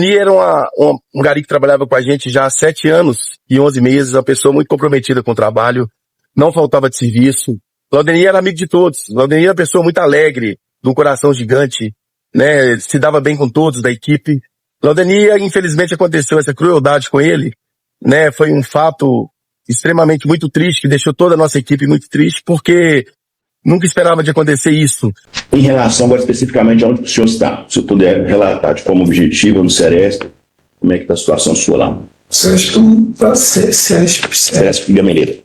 Ele era um gari que trabalhava com a gente já há 7 anos e 11 meses, uma pessoa muito comprometida com o trabalho, não faltava de serviço. Laudeni era amigo de todos. Laudeni era uma pessoa muito alegre, de um coração gigante, né? Se dava bem com todos da equipe. Laudeni, infelizmente, aconteceu essa crueldade com ele, né? Foi um fato extremamente muito triste, que deixou toda a nossa equipe muito triste, porque nunca esperava de acontecer isso. Em relação agora especificamente aonde o senhor está, se eu puder relatar de forma objetiva no Seresc, como é que está a situação sua lá? Seresc está Seresc Gameleira.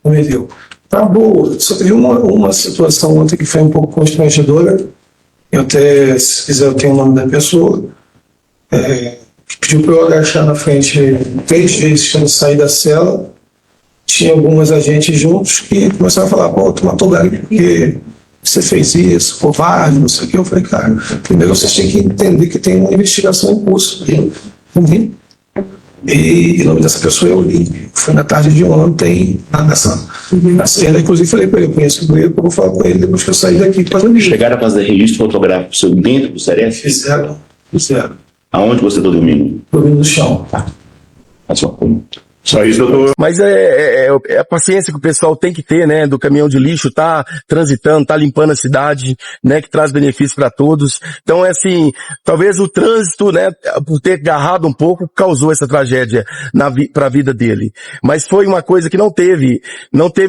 Entendeu? Tá boa. Só teve uma situação ontem que foi um pouco constrangedora. Eu até, se quiser, eu tenho o nome da pessoa. Pediu para eu agachar na frente 3 vezes quando saí da cela. Tinha algumas agentes juntos que começaram a falar: pô, tu matou o Gari porque você fez isso, covarde, não sei o que. Eu falei: cara, primeiro vocês têm que entender que tem uma investigação em curso. E o nome dessa pessoa eu li. Foi na tarde de ontem, na cena. Inclusive falei para ele: eu conheço ele, eu vou falar com ele depois que eu sair daqui. Chegaram a fazer registro fotográfico seu dentro do Seresc? Fizeram. Aonde você está dormindo? Dormindo no chão. Só isso, doutor. Mas é a paciência que o pessoal tem que ter, né, do caminhão de lixo, tá transitando, tá limpando a cidade, né, que traz benefícios para todos. Então é assim, talvez o trânsito, né, por ter agarrado um pouco, causou essa tragédia para a vida dele. Mas foi uma coisa que não teve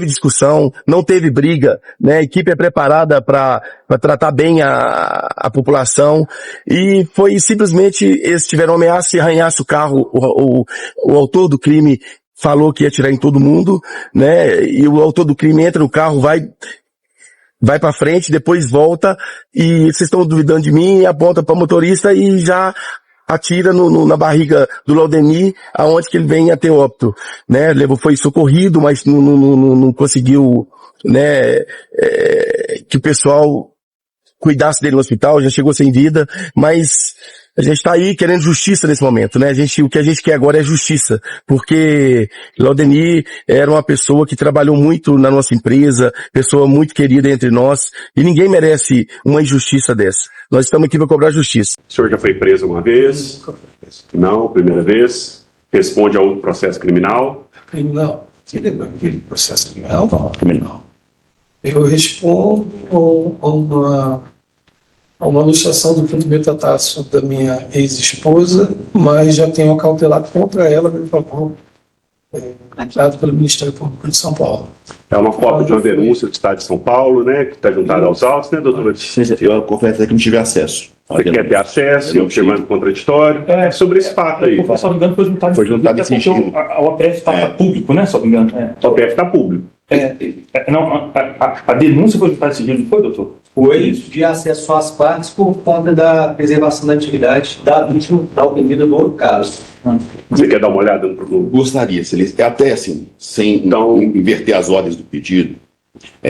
discussão, não teve briga, né, a equipe é preparada para tratar bem a população, e foi simplesmente, eles tiveram ameaça e arranhasse o carro, o autor do crime falou que ia atirar em todo mundo, né, e o autor do crime entra no carro, vai pra frente, depois volta, e vocês estão duvidando de mim, aponta para o motorista e já atira na barriga do Laudeni, aonde que ele vem a ter óbito, né, foi socorrido, mas não conseguiu, né, que o pessoal cuidasse dele no hospital, já chegou sem vida, mas a gente está aí querendo justiça nesse momento, né? O que a gente quer agora é justiça, porque Laudeni era uma pessoa que trabalhou muito na nossa empresa, pessoa muito querida entre nós, e ninguém merece uma injustiça dessa. Nós estamos aqui para cobrar justiça. O senhor já foi preso uma vez? Não, primeira vez. Responde a outro processo criminal? Criminal? Aquele processo criminal? Não, criminal. Eu respondo a uma luxação do fundo metatarso da minha ex-esposa, mas já tenho cautelado contra ela, por favor, dado pelo Ministério Público de São Paulo. É uma cópia de uma denúncia do Estado de São Paulo, né, que está juntada aos autos, né, doutor? Eu confesso que não tive acesso. Você quer ter acesso, e observando contraditório? É sobre esse fato aí. Se não me engano, foi juntado em sentido. A OPF está público, né? Se não me engano. A OPF está público. Não, a denúncia foi juntada em sigilo, não foi, doutor? Foi de acesso às partes por conta da preservação da atividade da vítima da ocorrida do outro caso. Você quer dar uma olhada no Gostaria, até assim, sem inverter as ordens do pedido,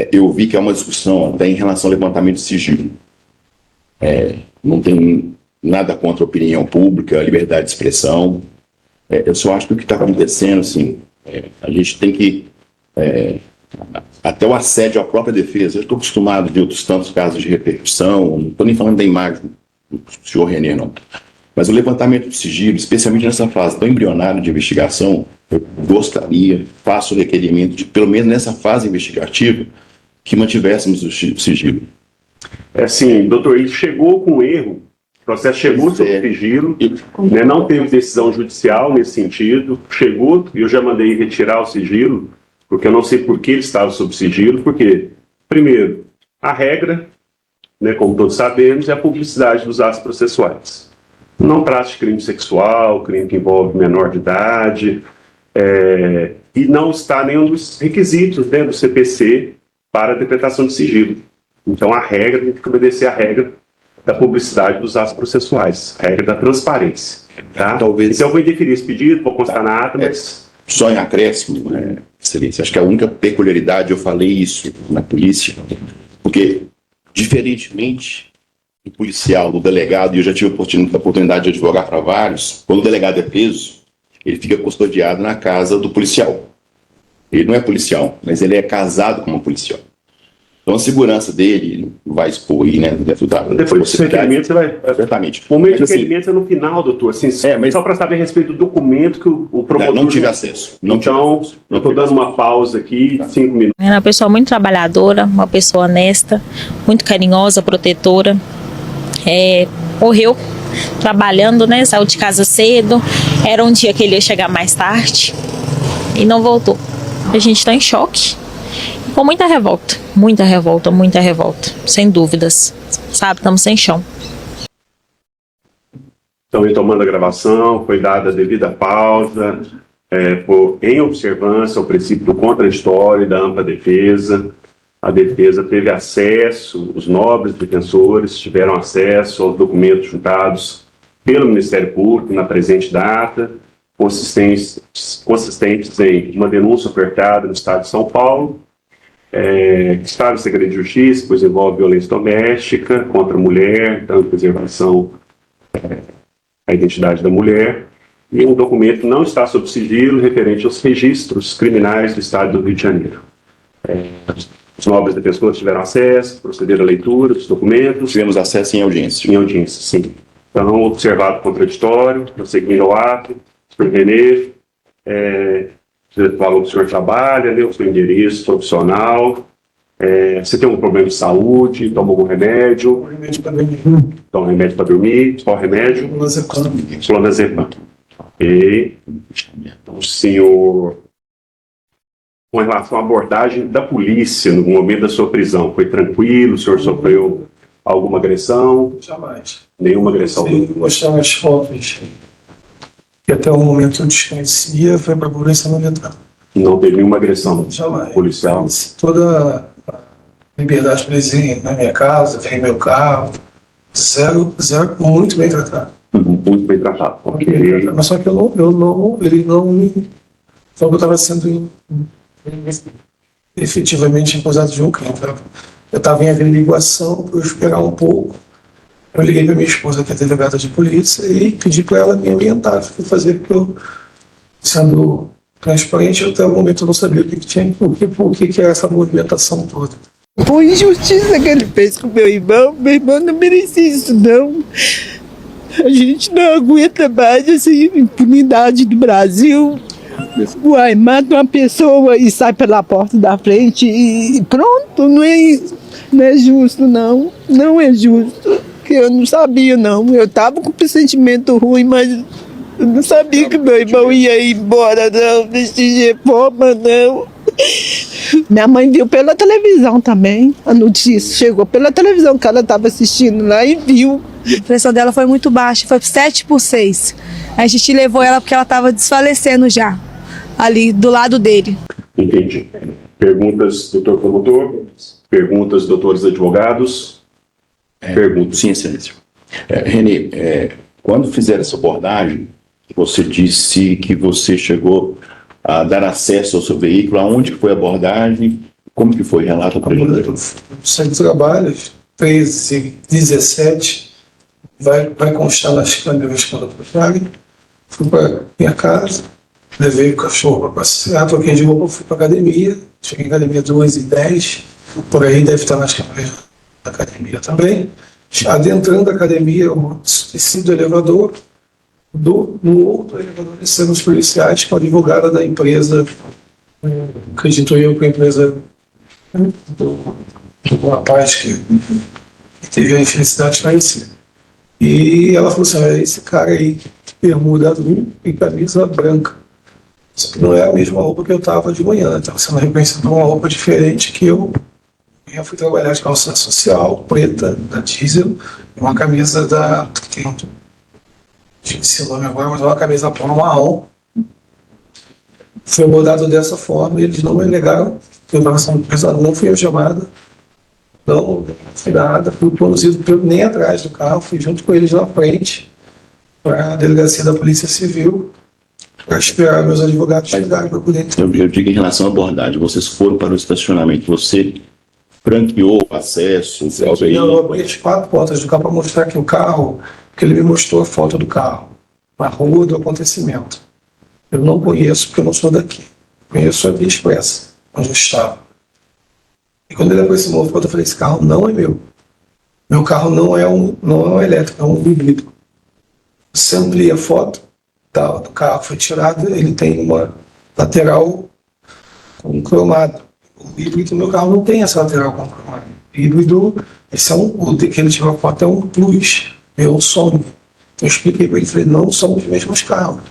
eu vi que há uma discussão até em relação ao levantamento de sigilo. Não tem nada contra a opinião pública, a liberdade de expressão. Eu só acho que o que está acontecendo, assim, a gente tem que... até o assédio à própria defesa. Eu estou acostumado de outros tantos casos de repercussão, não estou nem falando da imagem do senhor René, não. Mas o levantamento de sigilo, especialmente nessa fase tão embrionária de investigação, eu gostaria, faço o requerimento de, pelo menos nessa fase investigativa, que mantivéssemos o sigilo. Sim, doutor, ele chegou com erro, o processo chegou sob sigilo, né, não teve decisão judicial nesse sentido, chegou, e eu já mandei retirar o sigilo, porque eu não sei por que ele estava sob sigilo, porque, primeiro, a regra, né, como todos sabemos, é a publicidade dos atos processuais. Não trata de crime sexual, crime que envolve menor de idade, e não está nenhum dos requisitos, né, do CPC para a decretação de sigilo. Então a regra tem que obedecer à regra da publicidade dos atos processuais, a regra da transparência. Tá? Talvez... Então eu vou indeferir esse pedido, vou constar na ata, mas... Só em acréscimo, excelência, acho que a única peculiaridade, eu falei isso na polícia, porque, diferentemente do policial, do delegado, e eu já tive a oportunidade de advogar para vários, quando o delegado é preso, ele fica custodiado na casa do policial. Ele não é policial, mas ele é casado com uma policial. Então a segurança dele vai expor aí, né? Depois do requerimento você vai... Exatamente. O momento de requerimento é no final, doutor. Assim, mas só para saber a respeito do documento que o promotor... Não tive acesso. Então, eu estou dando uma pausa aqui, 5 minutos. Era uma pessoa muito trabalhadora, uma pessoa honesta, muito carinhosa, protetora. Morreu trabalhando, né? Saiu de casa cedo. Era um dia que ele ia chegar mais tarde e não voltou. A gente está em choque. Com muita revolta, muita revolta, muita revolta. Sem dúvidas. Sabe, estamos sem chão. Estão retomando a gravação, foi dada a devida pausa, em observância ao princípio do contraditório e da ampla defesa. A defesa teve acesso, os nobres defensores tiveram acesso aos documentos juntados pelo Ministério Público na presente data, consistentes em uma denúncia ofertada no Estado de São Paulo, que está no Segredo de Justiça, pois envolve violência doméstica contra a mulher, dando preservação à identidade da mulher, e um documento não está sob sigilo referente aos registros criminais do Estado do Rio de Janeiro. Os nobres defensores tiveram acesso, procederam à leitura dos documentos. Tivemos acesso em audiência. Em audiência, sim. Então, observado o contraditório, prosseguindo ao ato, senhor Renê, você falou que o senhor trabalha, deu o seu endereço profissional, você tem algum problema de saúde, toma algum remédio? Remédio para dormir. Toma remédio para dormir? Qual remédio? Clonazepam. Ok. Então, senhor, com relação à abordagem da polícia no momento da sua prisão, foi tranquilo? O senhor sofreu alguma agressão? Jamais. Nenhuma agressão? Se mostrar as fotos que até o momento eu desconhecia, foi para a polícia militar. Não teve nenhuma agressão Jamais. policial? Toda a liberdade presente na minha casa, tem meu carro, zero, muito bem tratado. Muito bem tratado. Ok. Mas só que ele não me... Só que eu estava sendo efetivamente acusado de um crime. Eu estava em averiguação, para eu esperar um pouco. Eu liguei para minha esposa, que é delegada de polícia, e pedi para ela me orientar o que fazer, porque eu, sendo transparente, até o momento eu não sabia o que tinha, por que era essa movimentação toda. Foi injustiça que ele fez com meu irmão não merecia isso não. A gente não aguenta mais essa impunidade do Brasil. Uai, mata uma pessoa e sai pela porta da frente e pronto, não é justo não, não é justo. Eu não sabia não, eu tava com um pressentimento ruim, mas eu não sabia que meu irmão ia embora não, desse forma não. Minha mãe viu pela televisão também, a notícia chegou pela televisão que ela estava assistindo lá e viu. A pressão dela foi muito baixa, foi 7/6. A gente levou ela porque ela estava desfalecendo já, ali do lado dele. Entendi. Perguntas, doutor promotor? Perguntas, doutores advogados? Perguntas. Sim, excelência. Renê, quando fizeram essa abordagem, você disse que você chegou a dar acesso ao seu veículo. Aonde foi a abordagem? Como que foi? Relata para ele. Saí do trabalho, 13h17, vai constar nas câmeras quando eu fui. Fui para minha casa, levei o cachorro para passear, troquei de roupa, fui para academia. Cheguei na academia 2h10, por aí deve estar nas câmeras da academia também. Adentrando a academia, eu desci do elevador. No outro elevador desceram os policiais com a advogada da empresa, acredito eu que a empresa do rapaz que teve a infelicidade de falecer. E ela falou assim: olha, esse cara aí, bermuda azul e camisa branca. Isso não é a mesma roupa que eu estava de manhã, estava sendo reconhecido por uma roupa diferente que eu fui trabalhar de calça social, preta, da diesel, e uma camisa da... Esse nome agora, mas uma camisa polo marrom. Foi abordado dessa forma e eles não me negaram que eu estava sendo pesado, não fui eu chamada, não fui nada, fui conduzido nem atrás do carro, fui junto com eles na frente para a delegacia da Polícia Civil para esperar meus advogados chegarem para poder... Eu digo em relação à abordagem, vocês foram para o estacionamento, você franqueou acesso ao veículo? Eu abri as 4 portas do carro para mostrar que o carro, que ele me mostrou a foto do carro, na rua do acontecimento. Eu não conheço, porque eu não sou daqui. Conheço a Via Expressa, onde eu estava. E quando ele aproximou, eu falei, esse carro não é meu. Meu carro não é um elétrico, é um híbrido. Você amplia a foto do carro que foi tirado, ele tem uma lateral com cromado. O híbrido do meu carro não tem essa lateral com cromado. O híbrido, o que ele tirou a foto é um Plus, é um Sony. Eu expliquei para ele, falei, não são os mesmos carros.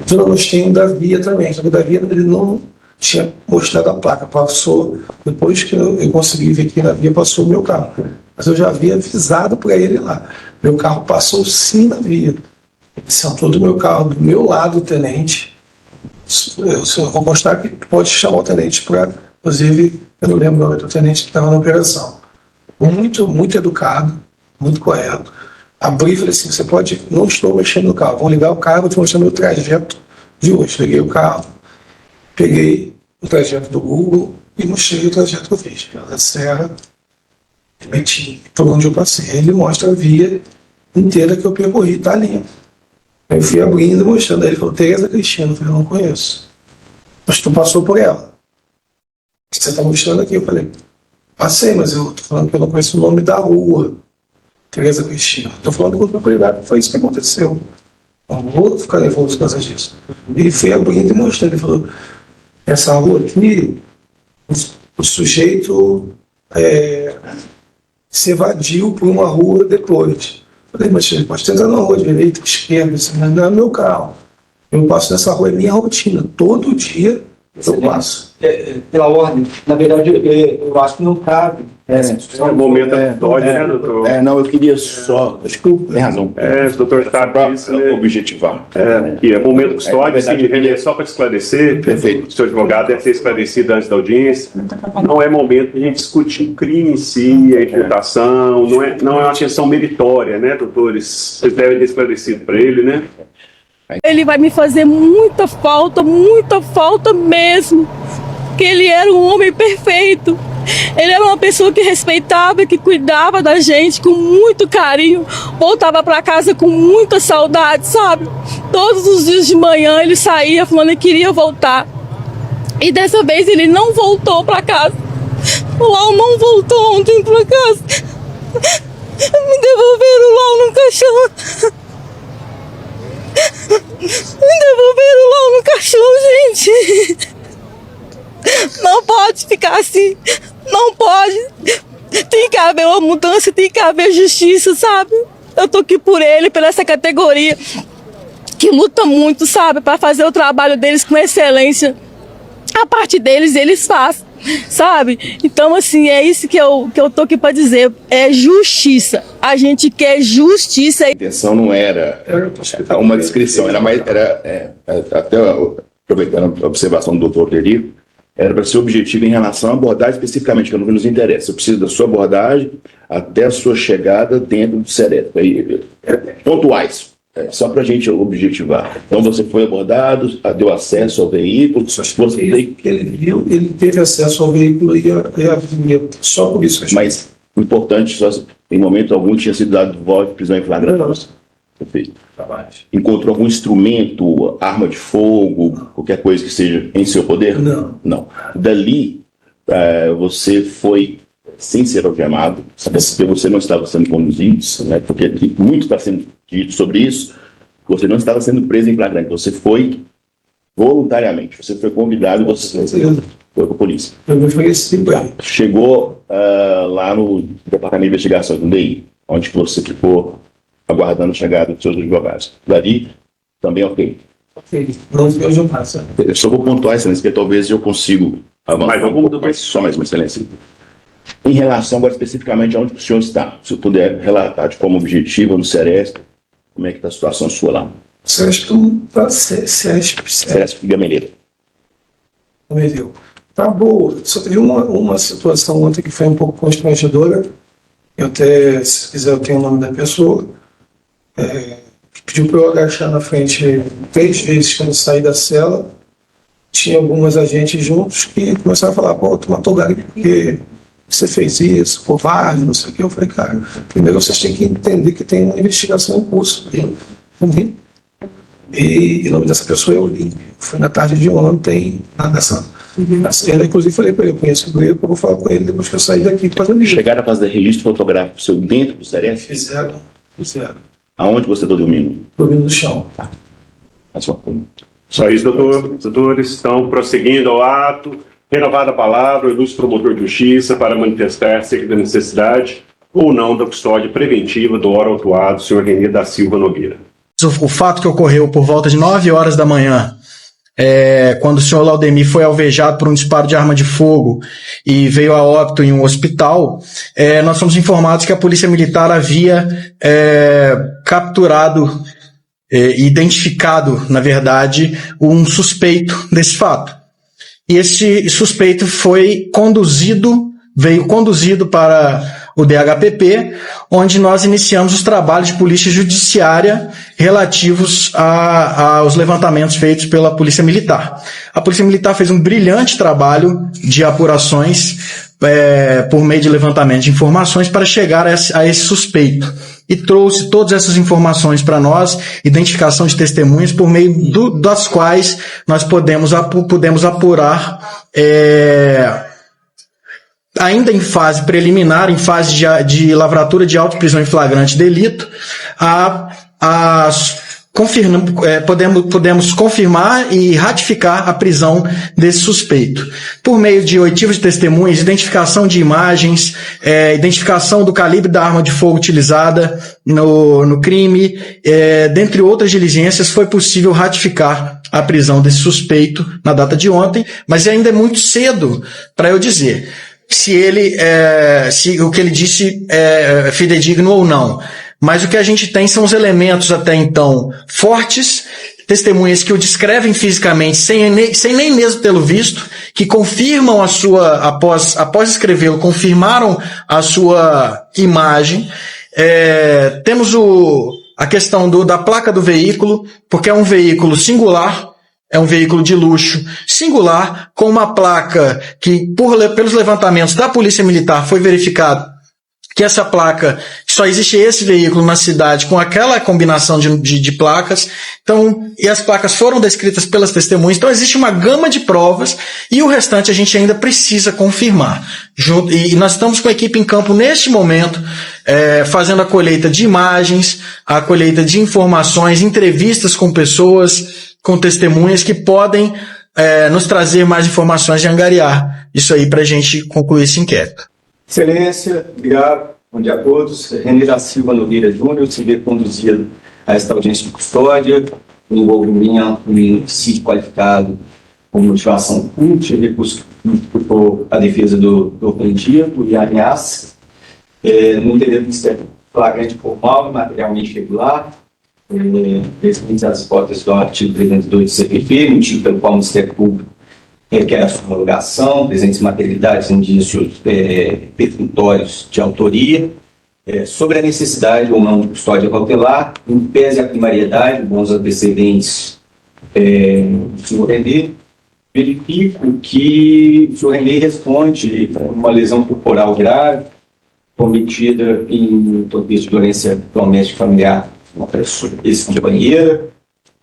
Então nós tínhamos da Via também, só que o da Via ele não tinha mostrado a placa, passou, depois que eu consegui ver que na Via passou o meu carro. Mas eu já havia avisado para ele lá. Meu carro passou sim na Via. Ele sentou do meu carro, do meu lado, o tenente. Eu vou mostrar que pode chamar o tenente para, inclusive, eu não lembro o nome do tenente que estava na operação. Muito, muito educado, muito correto. Abri e falei assim, você pode, não estou mexendo no carro, vou ligar o carro, vou te mostrar meu trajeto de hoje. Liguei o carro, peguei o trajeto do Google e mostrei o trajeto que eu fiz. Da Serra, meti por onde eu passei. Ele mostra a via inteira que eu percorri, tá ali. Eu fui abrindo e mostrando. Aí ele falou, Tereza Cristina, eu falei, eu não conheço. Mas tu passou por ela. O que você está mostrando aqui? Eu falei, passei, mas eu estou falando que eu não conheço o nome da rua. Tereza Cristina. Estou falando com tranquilidade, foi isso que aconteceu. Não vou ficar nervoso por causa disso. Ele foi abrindo e mostrando. Ele falou, essa rua aqui, o sujeito se evadiu por uma rua depois. Eu falei, mas ele pode ter entrado na rua direita, esquerda, isso não é meu carro. Eu passo nessa rua, é minha rotina. Todo dia eu passo. Pela ordem, na verdade, eu acho que não cabe. É um momento histórico, né, doutor? Não, eu queria só. Acho que tem razão. O doutor está isso, né? Objetivar. Que é momento histórico, só para esclarecer, perfeito. O seu advogado deve ter esclarecido antes da audiência. Não é momento de a gente discutir o crime em si, a imputação, não é uma questão meritória, né, doutores? Vocês devem ter esclarecido para ele, né? Ele vai me fazer muita falta mesmo. Porque ele era um homem perfeito. Ele era uma pessoa que respeitava, que cuidava da gente com muito carinho. Voltava para casa com muita saudade, sabe? Todos os dias de manhã ele saía falando que queria voltar. E dessa vez ele não voltou para casa. O Lau não voltou ontem para casa. Me devolveram o Lau no caixão. Me devolveram o Lau no caixão, gente. Não pode ficar assim. Não pode. Tem que haver uma mudança, tem que haver justiça, sabe? Eu tô aqui por ele, pela essa categoria que luta muito, sabe? Para fazer o trabalho deles com excelência. A parte deles, eles fazem, sabe? Então, assim, é isso que eu tô aqui para dizer. É justiça. A gente quer justiça. A intenção não era uma descrição, era até aproveitando a observação do doutor Derico, era para ser objetivo em relação à abordagem especificamente, que é o que nos interessa. Eu preciso da sua abordagem até a sua chegada dentro do Serete. Pontuais, só para a gente objetivar. Então você foi abordado, deu acesso ao veículo. Ele teve acesso ao veículo e a via. Só por isso. Mas o importante, em momento algum, tinha sido dado voz de prisão em flagrante. Perfeito. Encontrou algum instrumento, arma de fogo, qualquer coisa que seja em seu poder? Não. Dali, você foi sem ser algemado, porque você não estava sendo conduzido, né? Porque muito está sendo dito sobre isso. Você não estava sendo preso em flagrante, você foi voluntariamente, você foi convidado e você foi para a polícia. Chegou lá no Departamento de Investigação do DI, onde você ficou aguardando a chegada dos seus advogados. Dali, também ok. Não se eu passo. Eu só vou pontuar, excelência, porque talvez eu consiga avançar só mais uma excelência. Em relação agora especificamente aonde o senhor está, se eu puder relatar de forma objetiva no Sereste, como é que está a situação sua lá? Sereste Gameleira. Tá boa. Só teve uma situação ontem que foi um pouco constrangedora. Eu até, se quiser, eu tenho o nome da pessoa. Pediu para eu agachar na frente 3 vezes quando eu saí da cela. Tinha algumas agentes juntos que começaram a falar, pô, tu matou o Gari porque você fez isso, covarde, não sei o que. Eu falei, cara, primeiro vocês têm que entender que tem uma investigação em curso. E o nome dessa pessoa é Olímpio. Foi na tarde de ontem, Eu, inclusive, falei para ele, eu conheço o Greco, eu vou falar com ele depois que eu sair daqui. Chegaram a fazer registro fotográfico seu dentro do CEREF? Fizeram. Aonde você está dormindo? Dormindo no chão. A sua pergunta. Só isso, doutor. Doutores, estão prosseguindo ao ato. Renovada a palavra, o ilustre promotor de justiça para manifestar-se da necessidade ou não da custódia preventiva do ora autuado, senhor Renê da Silva Nogueira. O fato que ocorreu por volta de 9 horas da manhã, quando o senhor Laudemir foi alvejado por um disparo de arma de fogo e veio a óbito em um hospital, nós fomos informados que a Polícia Militar havia capturado e identificado, na verdade, um suspeito desse fato. E esse suspeito veio conduzido para o DHPP, onde nós iniciamos os trabalhos de polícia judiciária relativos aos levantamentos feitos pela Polícia Militar. A Polícia Militar fez um brilhante trabalho de apurações por meio de levantamento de informações para chegar a esse suspeito. E trouxe todas essas informações para nós, identificação de testemunhas, por meio das quais nós pudemos apurar, ainda em fase preliminar, em fase de lavratura de auto-prisão em flagrante delito, podemos confirmar e ratificar a prisão desse suspeito. Por meio de oitiva de testemunhas, identificação de imagens, identificação do calibre da arma de fogo utilizada no crime, dentre outras diligências, foi possível ratificar a prisão desse suspeito na data de ontem, mas ainda é muito cedo para eu dizer se o que ele disse é fidedigno ou não. Mas o que a gente tem são os elementos até então fortes, testemunhas que o descrevem fisicamente sem nem mesmo tê-lo visto, que confirmam após escrevê-lo, confirmaram a sua imagem. Temos a questão da placa do veículo, porque é um veículo singular, é um veículo de luxo singular, com uma placa que, pelos levantamentos da Polícia Militar, foi verificado que essa placa, só existe esse veículo na cidade com aquela combinação de placas, então, e as placas foram descritas pelas testemunhas, então existe uma gama de provas e o restante a gente ainda precisa confirmar. E nós estamos com a equipe em campo neste momento, fazendo a colheita de imagens, a colheita de informações, entrevistas com pessoas, com testemunhas que podem nos trazer mais informações e angariar isso aí para a gente concluir esse inquérito. Excelência, obrigado. Bom dia a todos. Renê da Silva Nogueira Júnior, se vê conduzido a esta audiência de custódia, envolvimento em sítio qualificado com motivação útil, recurso por a defesa do ofendido e a ameaça, no entender do Ministério flagrante formal e materialmente regular, referente às hipóteses do artigo 302 do CPP, motivo pelo qual o Ministério Público requer a sua homologação, presentes materialidades, indícios perfunctórios de autoria, sobre a necessidade ou não de custódia cautelar, em pese a primariedade, bons antecedentes do senhor Renê, verifico que o senhor Renê responde a uma lesão corporal grave, cometida em contexto de violência doméstica familiar, uma ex-companheira.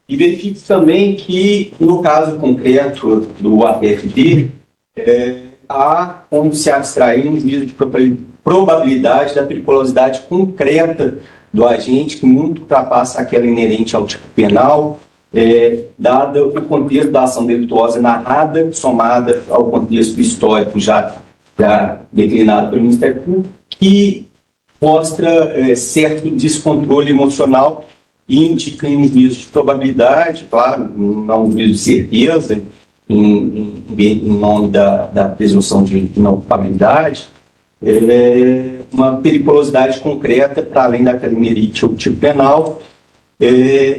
E verifico também que, no caso concreto do APFD, há como se abstrair um juízo de probabilidade da periculosidade concreta do agente, que muito ultrapassa aquela inerente ao tipo penal, dada o contexto da ação delituosa narrada, somada ao contexto histórico já declinado pelo Ministério Público, que mostra certo descontrole emocional e indica em juízo de probabilidade, claro, não um juízo de certeza, em nome da presunção de não culpabilidade, uma periculosidade concreta para além daquela inerente ao tipo penal.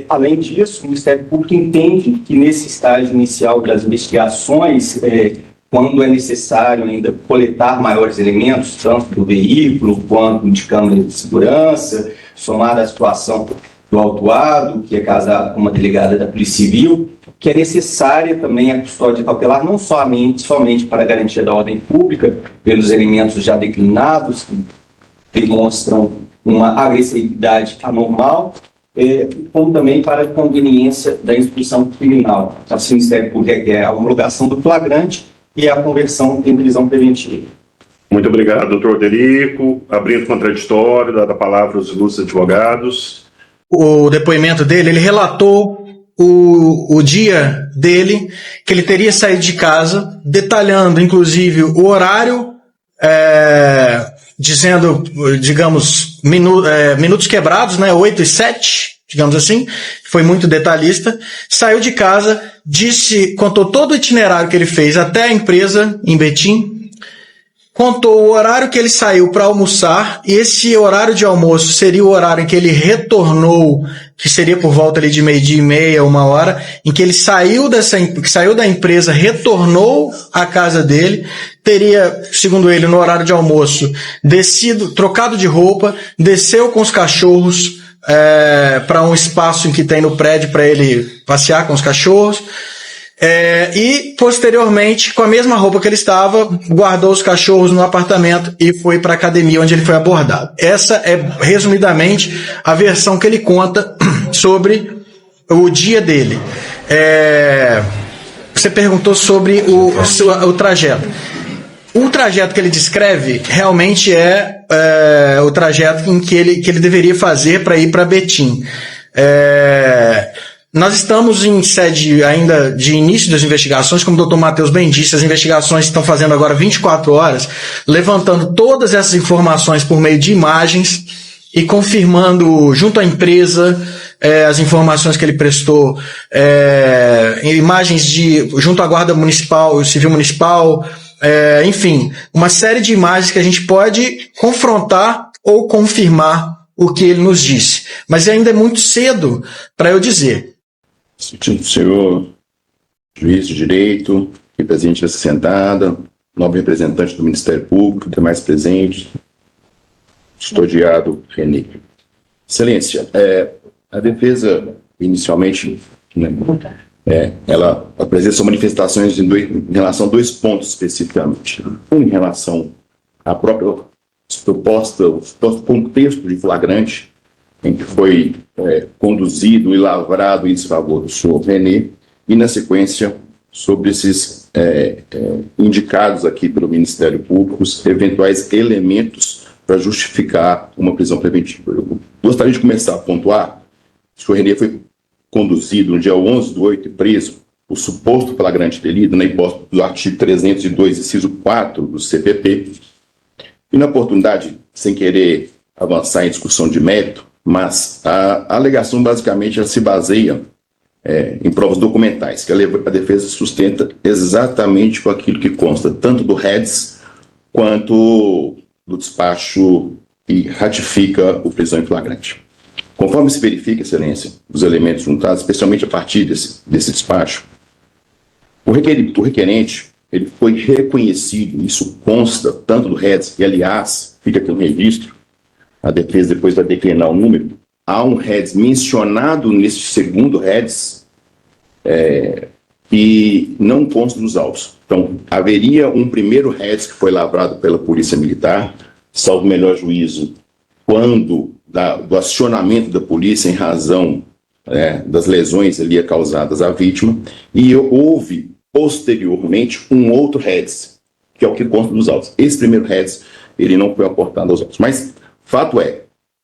Além disso, o Ministério Público entende que nesse estágio inicial das investigações, quando é necessário ainda coletar maiores elementos, tanto do veículo quanto de câmera de segurança, somada à situação do autuado, que é casado com uma delegada da Polícia Civil, que é necessária também a custódia cautelar, não somente para a garantia da ordem pública, pelos elementos já declinados, que demonstram uma agressividade anormal, como também para a conveniência da instrução criminal. Assim, o Ministério Público requer a homologação do flagrante e a conversão em prisão preventiva. Muito obrigado, doutor Oderico. Abrindo o contraditório, dada a palavra aos ilustres advogados. O depoimento dele, ele relatou o dia dele, que ele teria saído de casa, detalhando, inclusive, o horário, dizendo, digamos, minutos quebrados, né, 8 e 7, digamos assim, foi muito detalhista, saiu de casa, contou todo o itinerário que ele fez até a empresa em Betim, contou o horário que ele saiu para almoçar, e esse horário de almoço seria o horário em que ele retornou, que seria por volta ali de 12:30, 1h, em que ele saiu da empresa, retornou à casa dele, teria, segundo ele, no horário de almoço, trocado de roupa, desceu com os cachorros para um espaço em que tem no prédio para ele passear com os cachorros, e posteriormente, com a mesma roupa que ele estava, guardou os cachorros no apartamento e foi para a academia onde ele foi abordado. Essa é, resumidamente, a versão que ele conta sobre o dia dele. Você perguntou sobre o trajeto. O trajeto que ele descreve realmente é o trajeto em que ele deveria fazer para ir para Betim. Nós estamos em sede ainda de início das investigações, como o Dr. Matheus bem disse, as investigações estão fazendo agora 24 horas, levantando todas essas informações por meio de imagens e confirmando junto à empresa as informações que ele prestou, imagens junto à Guarda Municipal, Civil Municipal, enfim, uma série de imagens que a gente pode confrontar ou confirmar o que ele nos disse. Mas ainda é muito cedo para eu dizer. Senhor juiz de direito, presente nessa sentada, nobre representante do Ministério Público, demais presentes, custodiado René. Excelência, a defesa, inicialmente, ela apresenta manifestações em relação a 2 pontos especificamente. Um em relação à própria proposta, o contexto de flagrante, em que foi conduzido e lavrado em desfavor do senhor René, e na sequência sobre esses indicados aqui pelo Ministério Público, os eventuais elementos para justificar uma prisão preventiva. Eu gostaria de começar a pontuar que o senhor René foi conduzido no dia 11/8 e preso por suposto flagrante delito, na hipótese do artigo 302, inciso 4 do CPP, e na oportunidade, sem querer avançar em discussão de mérito, mas a alegação basicamente ela se baseia em provas documentais, que a defesa sustenta exatamente com aquilo que consta tanto do REDS quanto do despacho que ratifica o prisão em flagrante. Conforme se verifica, excelência, os elementos juntados, especialmente a partir desse despacho, o requerente ele foi reconhecido, isso consta tanto do REDS, e aliás, fica aqui um registro, a defesa depois vai declinar o número, há um REDS mencionado nesse segundo REDS que não consta nos autos. Então, haveria um primeiro REDS que foi lavrado pela Polícia Militar, salvo melhor juízo, quando do acionamento da polícia em razão das lesões ali causadas à vítima, e houve posteriormente um outro REDS, que é o que consta dos autos. Esse primeiro REDS, ele não foi aportado aos autos, mas fato é,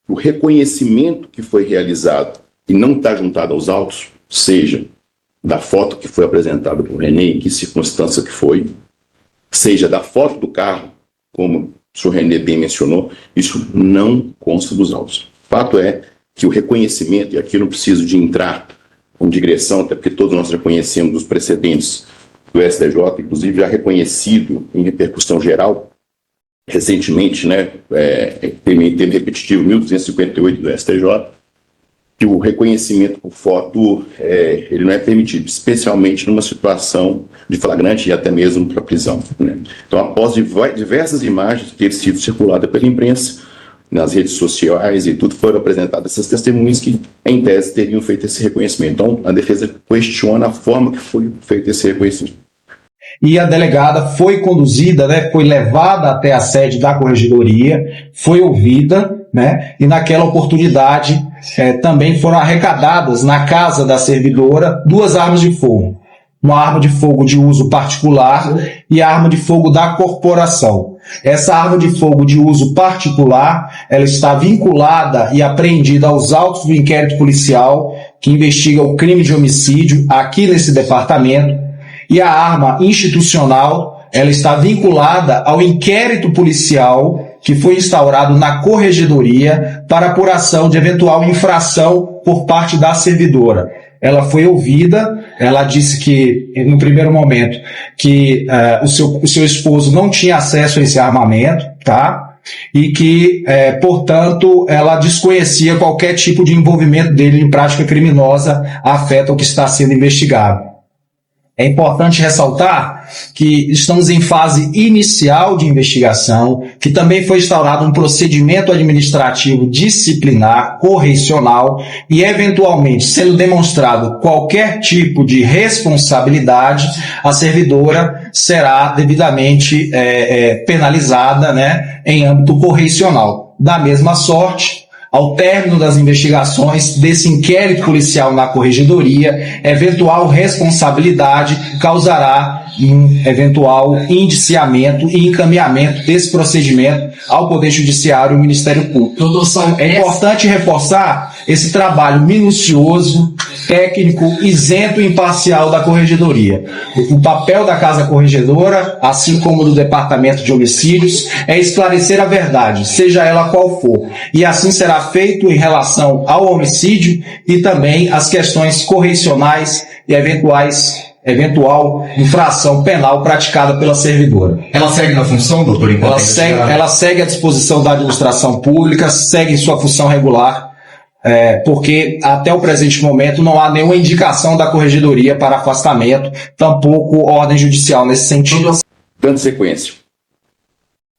o reconhecimento que foi realizado e não está juntado aos autos, seja da foto que foi apresentada por René, em que circunstância que foi, seja da foto do carro, como o senhor René bem mencionou, isso não consta dos autos. Fato é que o reconhecimento, e aqui eu não preciso de entrar com digressão, até porque todos nós já conhecemos os precedentes do STJ, inclusive já reconhecido em repercussão geral, recentemente, termo repetitivo 1258 do STJ, que o reconhecimento por foto ele não é permitido, especialmente numa situação de flagrante e até mesmo para prisão. Então, após diversas imagens terem sido circuladas pela imprensa, nas redes sociais e tudo, foram apresentadas essas testemunhas que, em tese, teriam feito esse reconhecimento. Então, a defesa questiona a forma que foi feito esse reconhecimento. E a delegada foi conduzida, foi levada até a sede da corregedoria, foi ouvida, e naquela oportunidade também foram arrecadadas na casa da servidora 2 armas de fogo. uma arma de fogo de uso particular e a arma de fogo da corporação. Essa arma de fogo de uso particular, ela está vinculada e apreendida aos autos do inquérito policial que investiga o crime de homicídio aqui nesse departamento, e a arma institucional, ela está vinculada ao inquérito policial que foi instaurado na corregedoria para apuração de eventual infração por parte da servidora. Ela foi ouvida, ela disse que, no primeiro momento, que o seu esposo não tinha acesso a esse armamento, tá? E que, portanto, ela desconhecia qualquer tipo de envolvimento dele em prática criminosa afeta o que está sendo investigado. É importante ressaltar que estamos em fase inicial de investigação, que também foi instaurado um procedimento administrativo disciplinar, correcional, e eventualmente, sendo demonstrado qualquer tipo de responsabilidade, a servidora será devidamente penalizada, né, em âmbito correcional. Da mesma sorte, ao término das investigações desse inquérito policial na corregedoria, eventual responsabilidade causará um eventual indiciamento e encaminhamento desse procedimento ao Poder Judiciário e ao Ministério Público. É importante reforçar esse trabalho minucioso, técnico, isento e imparcial da corregedoria. O papel da Casa Corregedora, assim como do Departamento de Homicídios, é esclarecer a verdade, seja ela qual for, e assim será feito em relação ao homicídio e também as questões correcionais e eventual infração penal praticada pela servidora. Ela segue na função, doutor? Ela segue à disposição da administração pública, segue em sua função regular, porque até o presente momento não há nenhuma indicação da corregedoria para afastamento, tampouco ordem judicial nesse sentido. Dando sequência,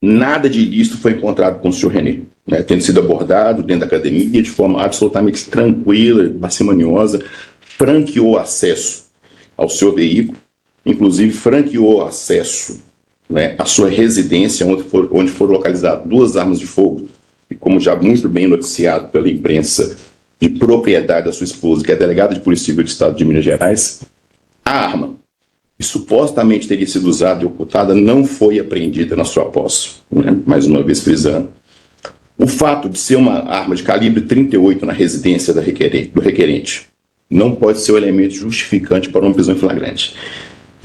nada de ilícito foi encontrado com o senhor René, né, tendo sido abordado dentro da academia de forma absolutamente tranquila, parcimoniosa, franqueou acesso ao seu veículo, inclusive franqueou acesso, né, à sua residência, onde foram localizadas 2 armas de fogo, e como já muito bem noticiado pela imprensa, de propriedade da sua esposa, que é delegada de Polícia Civil do Estado de Minas Gerais, a arma que supostamente teria sido usada e ocultada não foi apreendida na sua posse, né, mais uma vez frisando. O fato de ser uma arma de calibre 38 na residência do requerente não pode ser o elemento justificante para uma prisão em flagrante.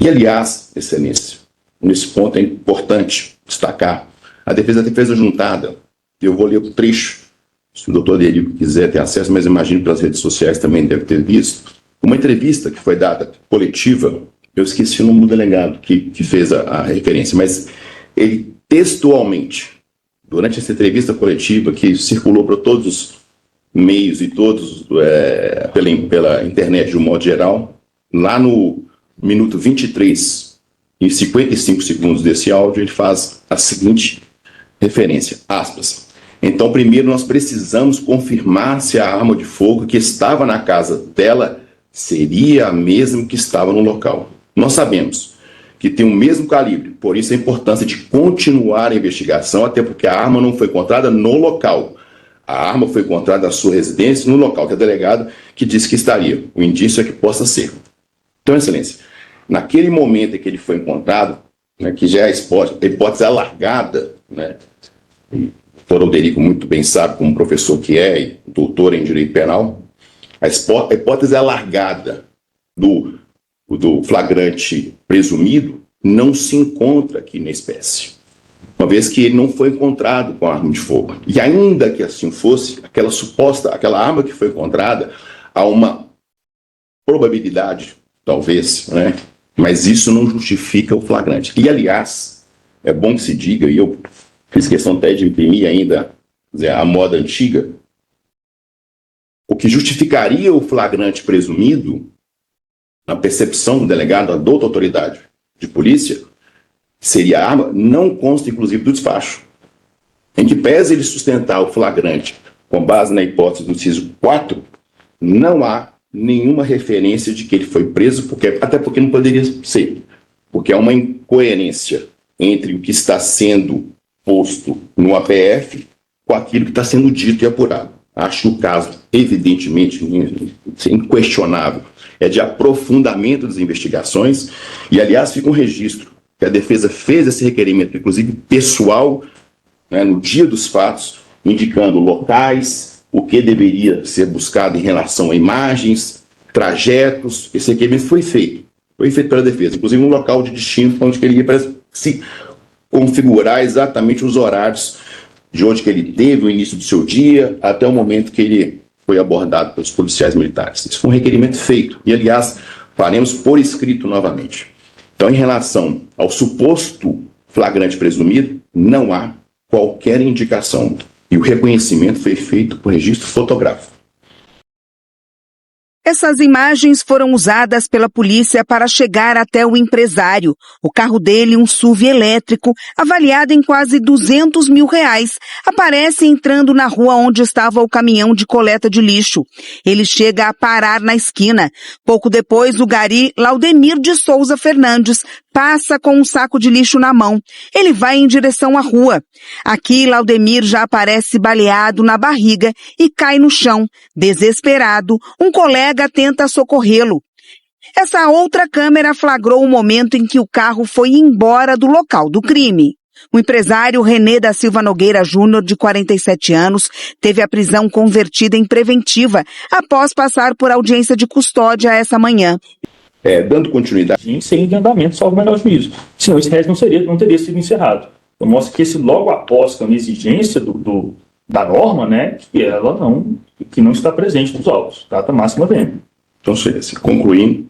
E, aliás, excelência, nesse ponto é importante destacar a defesa juntada. Eu vou ler o trecho, se o doutor Derico quiser ter acesso, mas imagino pelas redes sociais também deve ter visto, uma entrevista que foi dada coletiva, eu esqueci o nome do delegado que fez a referência, mas ele textualmente, durante essa entrevista coletiva que circulou para todos os meios e todos pela internet de um modo geral, lá no minuto 23 e 55 segundos desse áudio, ele faz a seguinte referência, aspas: então, primeiro nós precisamos confirmar se a arma de fogo que estava na casa dela seria a mesma que estava no local. Nós sabemos que tem o mesmo calibre, por isso a importância de continuar a investigação, até porque a arma não foi encontrada no local. A arma foi encontrada na sua residência, no local que é delegado, que disse que estaria. O indício é que possa ser. Então, excelência, naquele momento em que ele foi encontrado, né, que já é a hipótese alargada, né, o doutor Derico muito bem sabe, como professor que é, e doutor em direito penal, a hipótese alargada do flagrante presumido não se encontra aqui na espécie, uma vez que ele não foi encontrado com a arma de fogo. E ainda que assim fosse, aquela arma que foi encontrada, há uma probabilidade, talvez, né, mas isso não justifica o flagrante. E, aliás, é bom que se diga, e eu fiz questão até de imprimir ainda a moda antiga, o que justificaria o flagrante presumido, na percepção do delegado, da outra autoridade de polícia, seria a arma, não consta inclusive do despacho. Em que pese ele sustentar o flagrante com base na hipótese do inciso 4, não há nenhuma referência de que ele foi preso, até porque não poderia ser, porque há uma incoerência entre o que está sendo posto no APF com aquilo que está sendo dito e apurado. Acho que o caso, evidentemente, inquestionável, é de aprofundamento das investigações, e aliás fica um registro que a defesa fez esse requerimento, inclusive pessoal, né, no dia dos fatos, indicando locais, o que deveria ser buscado em relação a imagens, trajetos. Esse requerimento foi feito pela defesa, inclusive um local de destino onde ele ia para se configurar exatamente os horários de onde que ele teve o início do seu dia até o momento que ele foi abordado pelos policiais militares. Isso foi um requerimento feito e, aliás, faremos por escrito novamente. Então, em relação ao suposto flagrante presumido, não há qualquer indicação e o reconhecimento foi feito por registro fotográfico. Essas imagens foram usadas pela polícia para chegar até o empresário. O carro dele, um SUV elétrico, avaliado em quase R$200 mil, aparece entrando na rua onde estava o caminhão de coleta de lixo. Ele chega a parar na esquina. Pouco depois, o gari Laudemir de Souza Fernandes passa com um saco de lixo na mão. Ele vai em direção à rua. Aqui, Laudemir já aparece baleado na barriga e cai no chão. Desesperado, um colega tenta socorrê-lo. Essa outra câmera flagrou o momento em que o carro foi embora do local do crime. O empresário René da Silva Nogueira Júnior, de 47 anos, teve a prisão convertida em preventiva após passar por audiência de custódia essa manhã. Dando continuidade. Sem andamento, salvo o melhor juízo. Senão esse régimen não teria sido encerrado. Então mostra que esse logo após, que é uma exigência da norma, né, que não está presente nos autos. Data máxima dentro. Então, concluindo,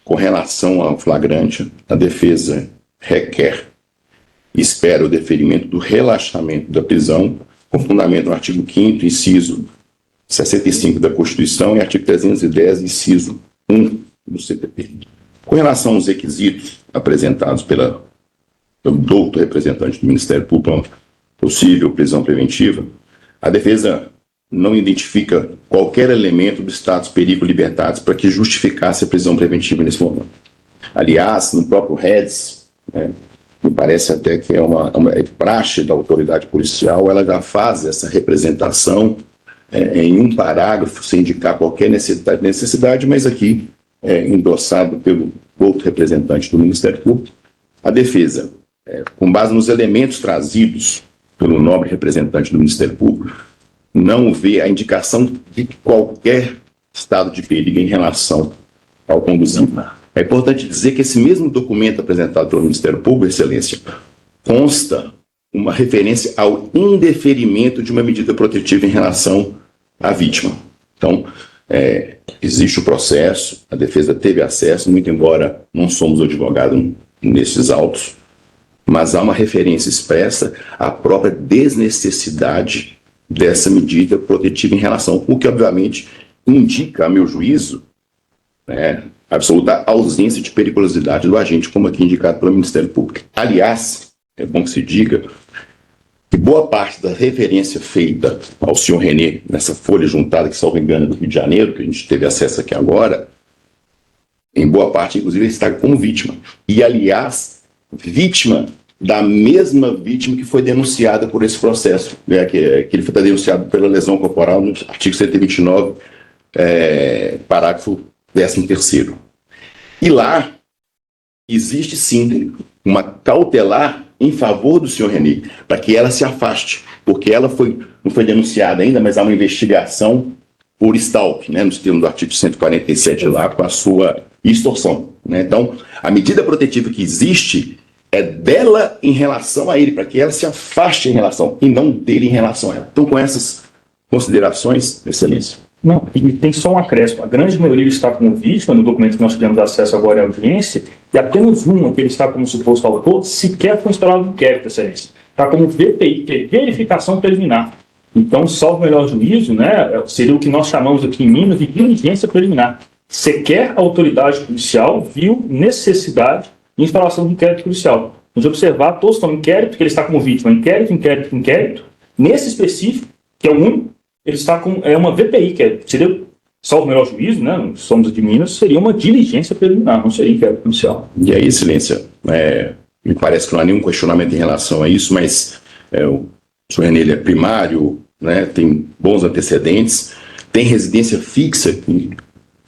com relação ao flagrante, a defesa requer e espera o deferimento do relaxamento da prisão, com fundamento no artigo 5º, inciso 65 da Constituição e artigo 310, inciso 1 do CPP. Com relação aos requisitos apresentados pelo douto representante do Ministério Público, possível prisão preventiva, a defesa não identifica qualquer elemento do status perigo libertatis para que justificasse a prisão preventiva nesse momento. Aliás, no próprio REDS, me parece até que é uma praxe da autoridade policial, ela já faz essa representação em um parágrafo, sem indicar qualquer necessidade, mas aqui endossado pelo outro representante do Ministério Público, a defesa, com base nos elementos trazidos pelo nobre representante do Ministério Público, não vê a indicação de qualquer estado de perigo em relação ao conduzido. É importante dizer que esse mesmo documento apresentado pelo Ministério Público, Excelência, consta uma referência ao indeferimento de uma medida protetiva em relação à vítima. Então, existe o processo, a defesa teve acesso, muito embora não somos advogados nesses autos, mas há uma referência expressa à própria desnecessidade dessa medida protetiva em relação, o que obviamente indica, a meu juízo, absoluta ausência de periculosidade do agente, como aqui indicado pelo Ministério Público. Aliás, é bom que se diga que boa parte da referência feita ao senhor René, nessa folha juntada, que salvo engano, do Rio de Janeiro, que a gente teve acesso aqui agora, em boa parte, inclusive, ele está como vítima. E, aliás, vítima da mesma vítima que foi denunciada por esse processo, que ele foi denunciado pela lesão corporal no artigo 129, parágrafo 13º. E lá existe, sim, uma cautelar em favor do senhor René, para que ela se afaste, porque ela não foi denunciada ainda, mas há uma investigação por stalking, nos termos do artigo 147 lá, com a sua extorsão. Então, a medida protetiva que existe é dela em relação a ele, para que ela se afaste em relação, e não dele em relação a ela. Então, com essas considerações, Excelência. Não, e tem só um acréscimo. A grande maioria está como vítima, no documento que nós tivemos acesso agora à audiência, e apenas uma, que ele está como suposto autor, sequer foi instalado no inquérito, Excelência. Está como VPI, que é verificação preliminar. Então, salvo o melhor juízo, seria o que nós chamamos aqui em Minas de diligência preliminar. Sequer a autoridade policial viu necessidade de instalação do inquérito policial. Vamos observar, todos estão em inquérito, que ele está como vítima, inquérito. Nesse específico, que é o único, ele está com uma VPI, que seria, salvo o melhor juízo, somos de Minas, seria uma diligência preliminar, não seria inquérito policial. E aí, Excelência, me parece que não há nenhum questionamento em relação a isso, mas o senhor René ele é primário, tem bons antecedentes, tem residência fixa aqui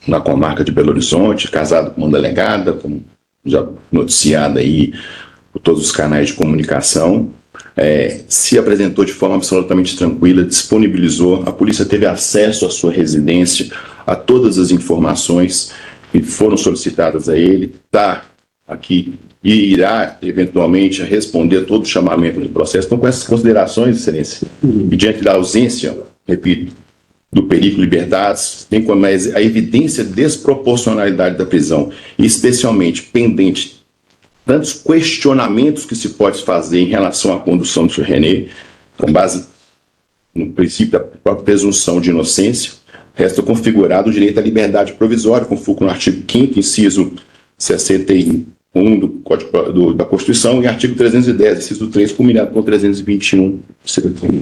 na comarca de Belo Horizonte, casado com uma delegada, como já noticiado aí por todos os canais de comunicação. Se apresentou de forma absolutamente tranquila, disponibilizou, a polícia teve acesso à sua residência, a todas as informações que foram solicitadas a ele, está aqui e irá eventualmente responder todo o chamamento do processo. Então, com essas considerações, Excelência, e diante da ausência, repito, do perigo de liberdades, bem como a evidência de desproporcionalidade da prisão, e especialmente pendente tantos questionamentos que se pode fazer em relação à condução do Sr. René, com base no princípio da própria presunção de inocência, resta configurado o direito à liberdade provisória, conforme no artigo 5º, inciso 61 do Código da Constituição, e artigo 310, inciso 3, combinado com 321,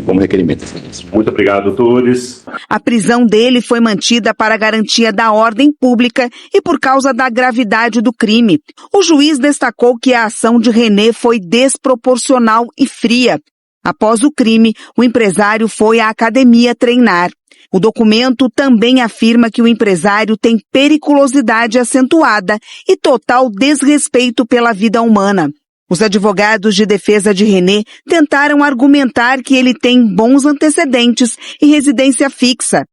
como requerimento. Muito obrigado, doutores. A prisão dele foi mantida para garantia da ordem pública e por causa da gravidade do crime. O juiz destacou que a ação de René foi desproporcional e fria. Após o crime, o empresário foi à academia treinar. O documento também afirma que o empresário tem periculosidade acentuada e total desrespeito pela vida humana. Os advogados de defesa de René tentaram argumentar que ele tem bons antecedentes e residência fixa.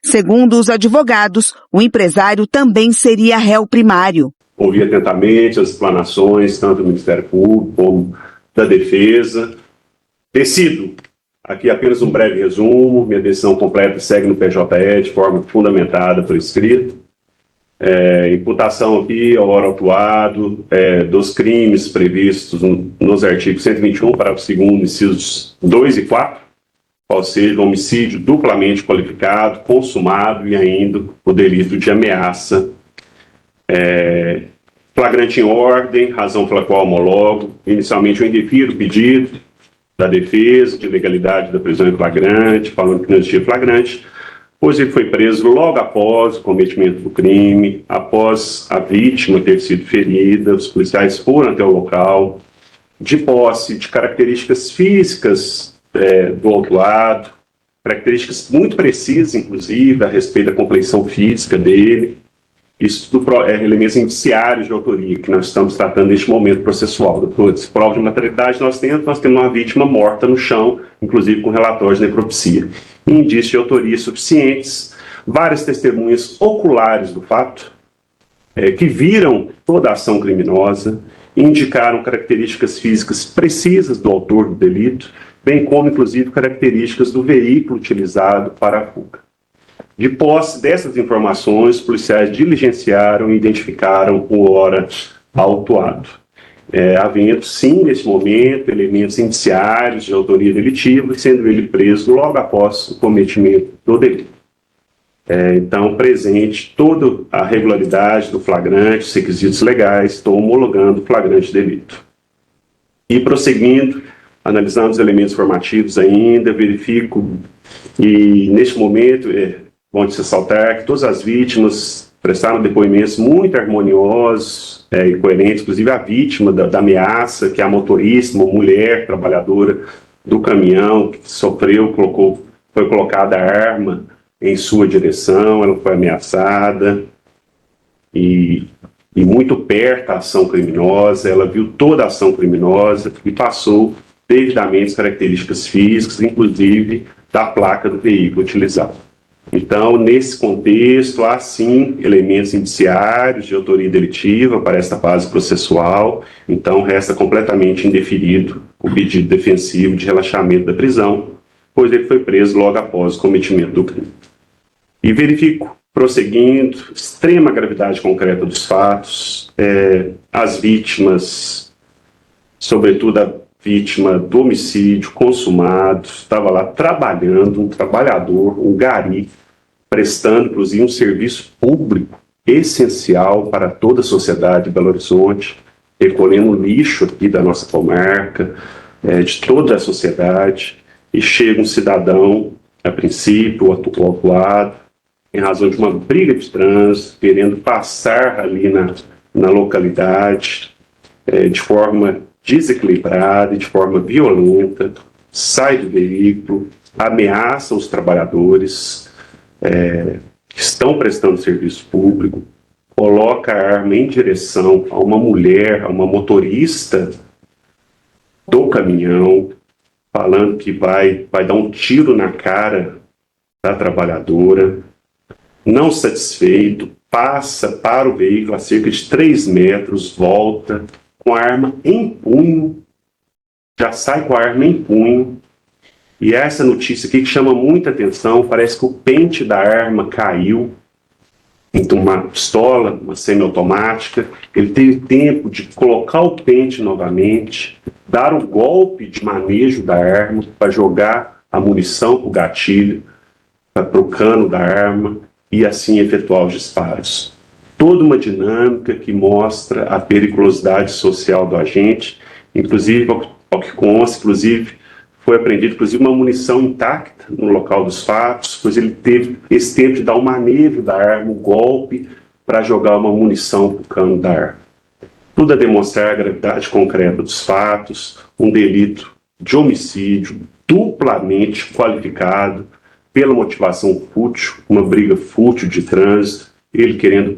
Segundo os advogados, o empresário também seria réu primário. Ouvi atentamente as explanações, tanto do Ministério Público como da Defesa. Decido aqui apenas um breve resumo. Minha decisão completa segue no PJE de forma fundamentada por escrito. Imputação aqui ao ora autuado dos crimes previstos nos artigos 121, parágrafo 2º, incisos 2 e 4, ou seja, homicídio duplamente qualificado, consumado e ainda o delito de ameaça, flagrante em ordem, razão pela qual homologo. Inicialmente eu indefiro o pedido da defesa de legalidade da prisão em flagrante, falando que não existia flagrante, pois ele foi preso logo após o cometimento do crime, após a vítima ter sido ferida. Os policiais foram até o local, de posse de características físicas do autuado, características muito precisas, inclusive, a respeito da compleição física dele. Isso tudo elementos indiciários de autoria que nós estamos tratando neste momento processual. Depois, prova de materialidade nós temos uma vítima morta no chão, inclusive com relatórios de necropsia. Indícios de autoria suficientes, várias testemunhas oculares do fato, que viram toda a ação criminosa, indicaram características físicas precisas do autor do delito, bem como, inclusive, características do veículo utilizado para a fuga. De posse dessas informações, os policiais diligenciaram e identificaram o ora autuado. Havendo, sim, nesse momento, elementos indiciários de autoria delitiva, sendo ele preso logo após o cometimento do delito. Então, presente toda a regularidade do flagrante, os requisitos legais, estou homologando o flagrante delito. E prosseguindo, analisando os elementos formativos ainda, verifico e, neste momento, bom de se ressaltar que todas as vítimas prestaram depoimentos muito harmoniosos e coerentes, inclusive a vítima da ameaça, que é a motorista, uma mulher trabalhadora do caminhão, que sofreu, foi colocada a arma em sua direção, ela foi ameaçada e muito perto da ação criminosa, ela viu toda a ação criminosa e passou devidamente as características físicas, inclusive da placa do veículo utilizado. Então, nesse contexto, há sim elementos indiciários de autoria delitiva para esta fase processual, então resta completamente indeferido o pedido defensivo de relaxamento da prisão, pois ele foi preso logo após o cometimento do crime. E verifico, prosseguindo, extrema gravidade concreta dos fatos, as vítimas, sobretudo a vítima do homicídio consumado, estava lá trabalhando, um trabalhador, um gari, prestando, inclusive, um serviço público essencial para toda a sociedade de Belo Horizonte, recolhendo lixo aqui da nossa comarca, de toda a sociedade, e chega um cidadão, a princípio, o autuado, em razão de uma briga de trânsito, querendo passar ali na localidade, de forma desequilibrada e de forma violenta, sai do veículo, ameaça os trabalhadores, que estão prestando serviço público, coloca a arma em direção a uma mulher, a uma motorista do caminhão, falando que vai dar um tiro na cara da trabalhadora. Não satisfeito, passa para o veículo a cerca de 3 metros, volta com a arma em punho, já sai com a arma em punho. E essa notícia aqui que chama muita atenção, parece que o pente da arma caiu. Então, uma pistola, uma semiautomática, ele teve tempo de colocar o pente novamente, dar o golpe de manejo da arma para jogar a munição para o gatilho, para o cano da arma e assim efetuar os disparos. Toda uma dinâmica que mostra a periculosidade social do agente, inclusive, ao que consta, inclusive, foi apreendido, inclusive, uma munição intacta no local dos fatos, pois ele teve esse tempo de dar o manejo da arma, o golpe, para jogar uma munição para o cano da arma. Tudo a demonstrar a gravidade concreta dos fatos, um delito de homicídio duplamente qualificado pela motivação fútil, uma briga fútil de trânsito, ele querendo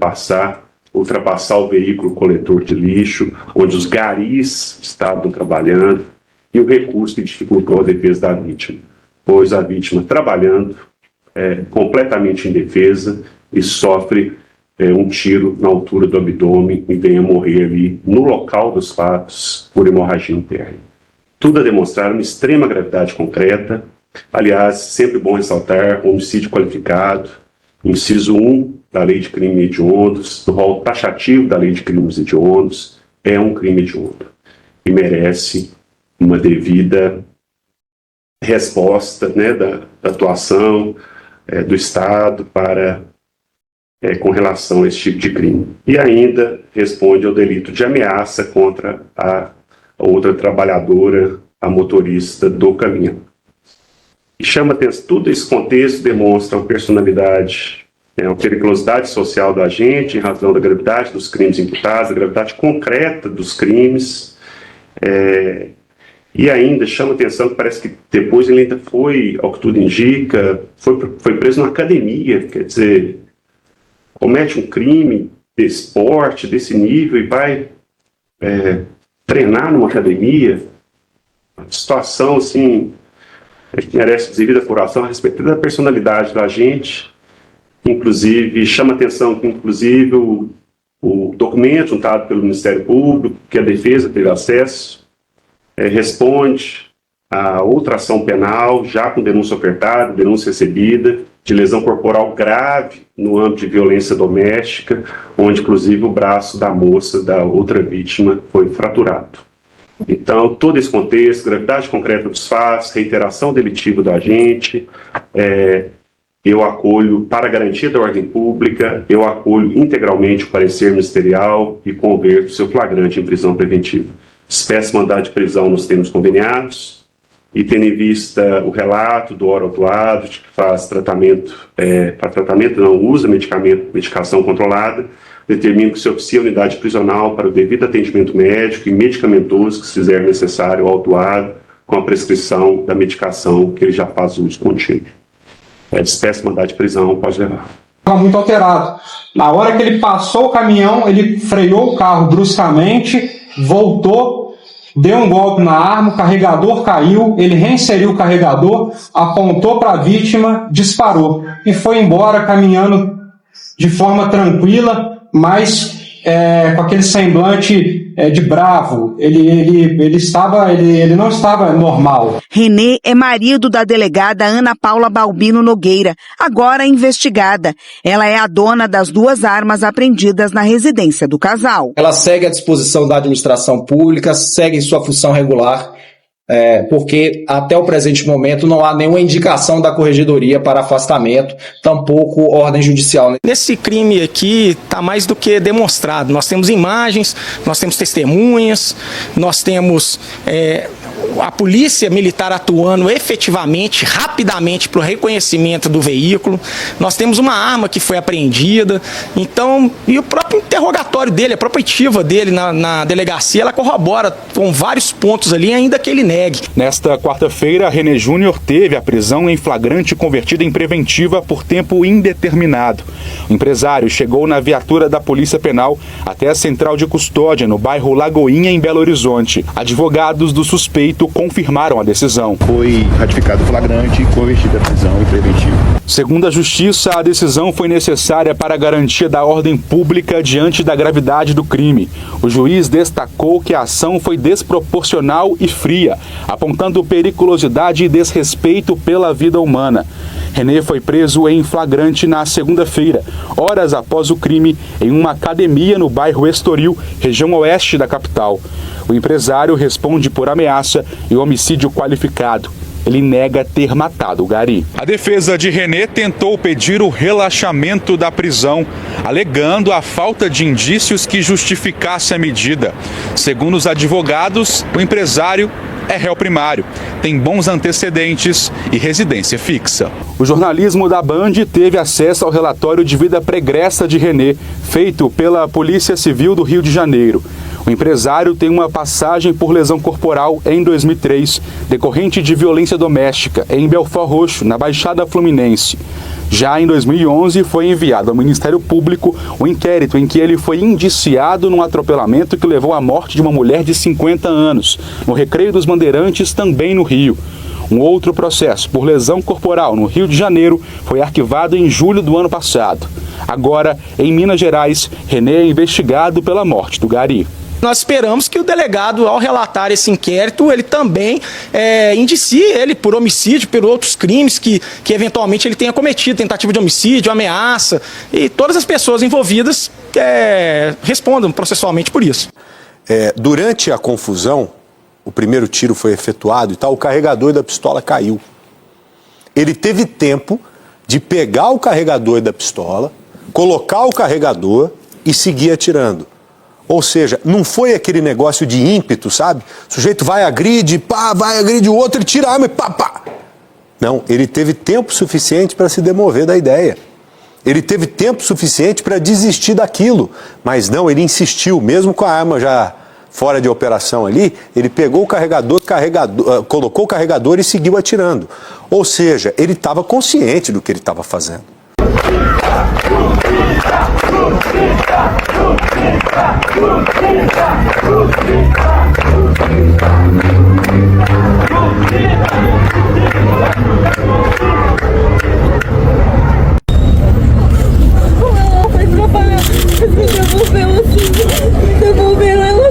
ultrapassar o veículo coletor de lixo, onde os garis estavam trabalhando, e o recurso que dificultou a defesa da vítima, pois a vítima trabalhando completamente indefesa e sofre um tiro na altura do abdômen e vem a morrer ali no local dos fatos por hemorragia interna. Tudo a demonstrar uma extrema gravidade concreta. Aliás, sempre bom ressaltar, homicídio qualificado, inciso 1 da Lei de Crimes Hediondos, do rol taxativo da Lei de Crimes Hediondos, é um crime hediondo e merece uma devida resposta, né, da atuação do Estado com relação a esse tipo de crime. E ainda responde ao delito de ameaça contra a outra trabalhadora, a motorista do caminhão. E chama atenção, todo esse contexto demonstra a personalidade, a periculosidade social do agente em razão da gravidade dos crimes imputados, a gravidade concreta dos crimes. E ainda chama atenção que parece que depois ele ainda foi, ao que tudo indica, foi preso na academia, quer dizer, comete um crime desse porte, desse nível e vai treinar numa academia. Uma situação assim que merece devida apuração a respeito da personalidade do agente. Inclusive, chama atenção que inclusive o documento juntado pelo Ministério Público, que a defesa teve acesso, responde a outra ação penal, já com denúncia ofertada, denúncia recebida, de lesão corporal grave no âmbito de violência doméstica, onde inclusive o braço da moça, da outra vítima, foi fraturado. Então, todo esse contexto, gravidade concreta dos fatos, reiteração delitiva do agente, eu acolho, para a garantia da ordem pública, eu acolho integralmente o parecer ministerial e converto seu flagrante em prisão preventiva. Despeço mandado de prisão nos termos conveniados e, tendo em vista o relato do órgão autuado de que faz tratamento, usa medicação controlada, determino que se oficie a unidade prisional para o devido atendimento médico e medicamentoso que se fizer necessário ao autuado com a prescrição da medicação que ele já faz uso contínuo. Despeço mandado de prisão, pode levar. Estava muito alterado. Na hora que ele passou o caminhão, ele freou o carro bruscamente, voltou, deu um golpe na arma, o carregador caiu, ele reinseriu o carregador, apontou para a vítima, disparou e foi embora caminhando de forma tranquila, mas com aquele semblante de bravo. Ele não estava normal. Renê é marido da delegada Ana Paula Balbino Nogueira, agora investigada. Ela é a dona das 2 armas apreendidas na residência do casal. Ela segue à disposição da administração pública, segue em sua função regular, porque até o presente momento não há nenhuma indicação da corregedoria para afastamento, tampouco ordem judicial. Nesse crime aqui está mais do que demonstrado. Nós temos imagens, nós temos testemunhas, nós temos a polícia militar atuando efetivamente, rapidamente, para o reconhecimento do veículo. Nós temos uma arma que foi apreendida, então, e o próprio interrogatório dele, a própria oitiva dele na delegacia, ela corrobora com vários pontos ali, ainda que ele negue. Nesta quarta-feira, René Júnior teve a prisão em flagrante convertida em preventiva por tempo indeterminado. O empresário chegou na viatura da Polícia Penal até a central de custódia, no bairro Lagoinha, em Belo Horizonte. Advogados do suspeito confirmaram a decisão. Foi ratificado o flagrante e convertida a prisão em preventiva. Segundo a Justiça, a decisão foi necessária para a garantia da ordem pública diante da gravidade do crime. O juiz destacou que a ação foi desproporcional e fria, apontando periculosidade e desrespeito pela vida humana. René foi preso em flagrante na segunda-feira, horas após o crime, em uma academia no bairro Estoril, região oeste da capital. O empresário responde por ameaça e homicídio qualificado. Ele nega ter matado o gari. A defesa de René tentou pedir o relaxamento da prisão, alegando a falta de indícios que justificasse a medida. Segundo os advogados, o empresário é réu primário, tem bons antecedentes e residência fixa. O jornalismo da Band teve acesso ao relatório de vida pregressa de René, feito pela Polícia Civil do Rio de Janeiro. O empresário tem uma passagem por lesão corporal em 2003, decorrente de violência doméstica, em Belford Roxo, na Baixada Fluminense. Já em 2011, foi enviado ao Ministério Público um inquérito em que ele foi indiciado num atropelamento que levou à morte de uma mulher de 50 anos, no Recreio dos Bandeirantes, também no Rio. Um outro processo por lesão corporal no Rio de Janeiro foi arquivado em julho do ano passado. Agora, em Minas Gerais, René é investigado pela morte do gari. Nós esperamos que o delegado, ao relatar esse inquérito, ele também indicie ele por homicídio, por outros crimes que eventualmente ele tenha cometido, tentativa de homicídio, ameaça, e todas as pessoas envolvidas respondam processualmente por isso. Durante a confusão, o primeiro tiro foi efetuado e tal, o carregador da pistola caiu. Ele teve tempo de pegar o carregador da pistola, colocar o carregador e seguir atirando. Ou seja, não foi aquele negócio de ímpeto, sabe? O sujeito vai, agride, pá, vai, agride o outro, ele tira a arma e pá, pá. Não, ele teve tempo suficiente para se demover da ideia. Ele teve tempo suficiente para desistir daquilo. Mas não, ele insistiu, mesmo com a arma já fora de operação ali, ele pegou o carregador, colocou o carregador e seguiu atirando. Ou seja, ele estava consciente do que ele estava fazendo. Devolveram ela